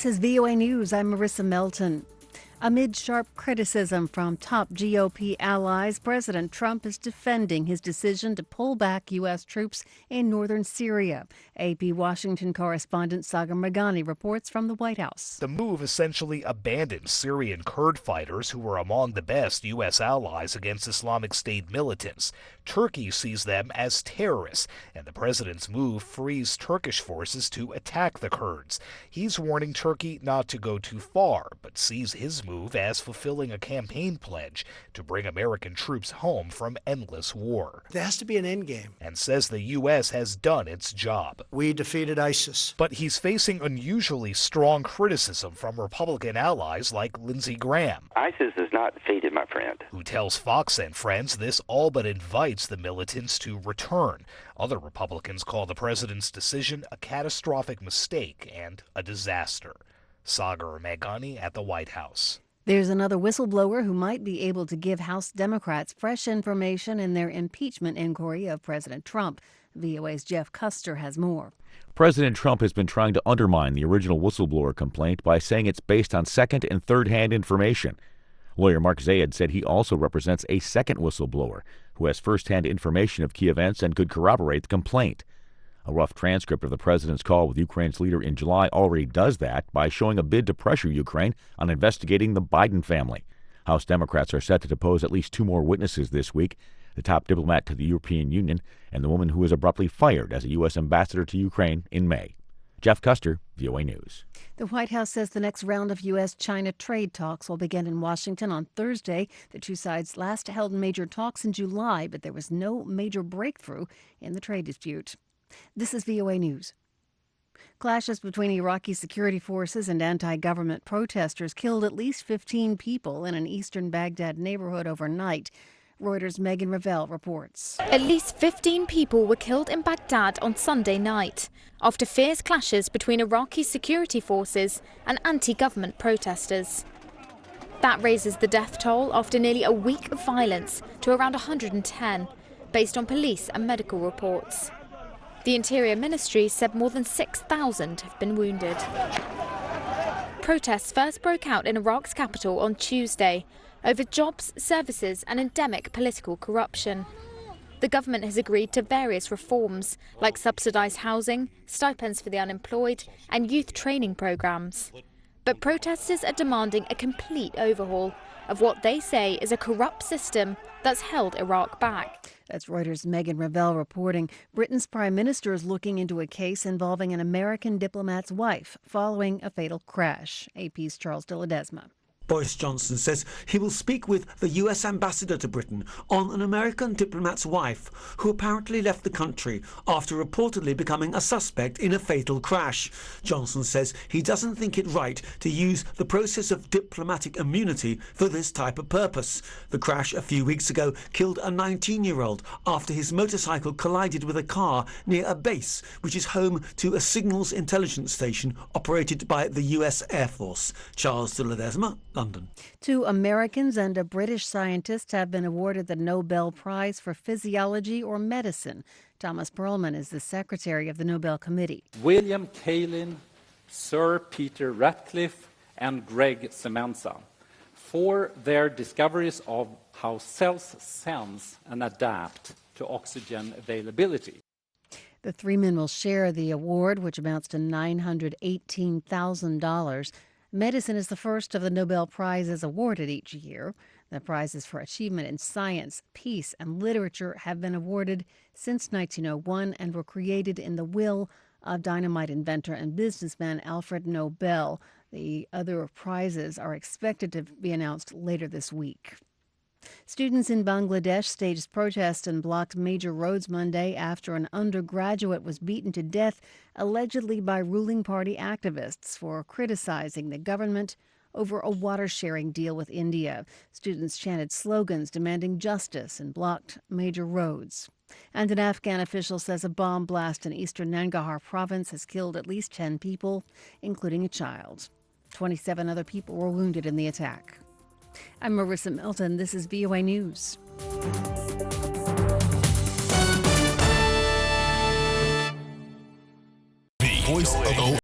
This is VOA News. I'm Marissa Melton. Amid sharp criticism from top GOP allies, President Trump is defending his decision to pull back U.S. troops in northern Syria. AP Washington correspondent Sagar Meghani reports from the White House. The move essentially abandons Syrian Kurd fighters who were among the best U.S. allies against Islamic State militants. Turkey sees them as terrorists, and the president's move frees Turkish forces to attack the Kurds. He's warning Turkey not to go too far, but sees his move as fulfilling a campaign pledge to bring American troops home from endless war. There has to be an end game. And says the U.S. has done its job. We defeated ISIS. But he's facing unusually strong criticism from Republican allies like Lindsey Graham. ISIS is not defeated, my friend. Who tells Fox and Friends this all but invites the militants to return. Other Republicans call the president's decision a catastrophic mistake and a disaster. Sagar Meghani at the White House. There's another whistleblower who might be able to give House Democrats fresh information in their impeachment inquiry of President Trump. VOA's Jeff Custer has more. President Trump has been trying to undermine the original whistleblower complaint by saying it's based on second- and third-hand information. Lawyer Mark Zayed said he also represents a second whistleblower who has first-hand information of key events and could corroborate the complaint. A rough transcript of the president's call with Ukraine's leader in July already does that by showing a bid to pressure Ukraine on investigating the Biden family. House Democrats are set to depose at least two more witnesses this week, the top diplomat to the European Union and the woman who was abruptly fired as a U.S. ambassador to Ukraine in May. Jeff Custer, VOA News. The White House says the next round of U.S.-China trade talks will begin in Washington on Thursday. The two sides last held major talks in July, but there was no major breakthrough in the trade dispute. This is VOA News. Clashes between Iraqi security forces and anti-government protesters killed at least 15 people in an eastern Baghdad neighborhood overnight. Reuters' Megan Revell reports. At least 15 people were killed in Baghdad on Sunday night after fierce clashes between Iraqi security forces and anti-government protesters. That raises the death toll after nearly a week of violence to around 110, based on police and medical reports. The Interior Ministry said more than 6,000 have been wounded. Protests first broke out in Iraq's capital on Tuesday over jobs, services and endemic political corruption. The government has agreed to various reforms like subsidised housing, stipends for the unemployed and youth training programmes. But protesters are demanding a complete overhaul of what they say is a corrupt system that's held Iraq back. That's Reuters' Megan Revell reporting. Britain's prime minister is looking into a case involving an American diplomat's wife following a fatal crash. AP's Charles de Ledesma. Boris Johnson says he will speak with the US ambassador to Britain on an American diplomat's wife who apparently left the country after reportedly becoming a suspect in a fatal crash. Johnson says he doesn't think it right to use the process of diplomatic immunity for this type of purpose. The crash a few weeks ago killed a 19-year-old after his motorcycle collided with a car near a base which is home to a signals intelligence station operated by the US Air Force. Charles de Ledesma, London. 2 Americans and a British scientist have been awarded the Nobel Prize for Physiology or Medicine. Thomas Perlman is the secretary of the Nobel Committee. William Kaelin, Sir Peter Ratcliffe and Greg Semenza for their discoveries of how cells sense and adapt to oxygen availability. The 3 men will share the award, which amounts to $918,000. Medicine is the first of the Nobel Prizes awarded each year. The prizes for achievement in science, peace, and literature have been awarded since 1901 and were created in the will of dynamite inventor and businessman Alfred Nobel. The other prizes are expected to be announced later this week. Students in Bangladesh staged protests and blocked major roads Monday after an undergraduate was beaten to death, allegedly by ruling party activists for criticizing the government over a water-sharing deal with India. Students chanted slogans demanding justice and blocked major roads. And an Afghan official says a bomb blast in eastern Nangarhar province has killed at least 10 people, including a child. 27 other people were wounded in the attack. I'm Marissa Melton. This is VOA News. The Voice of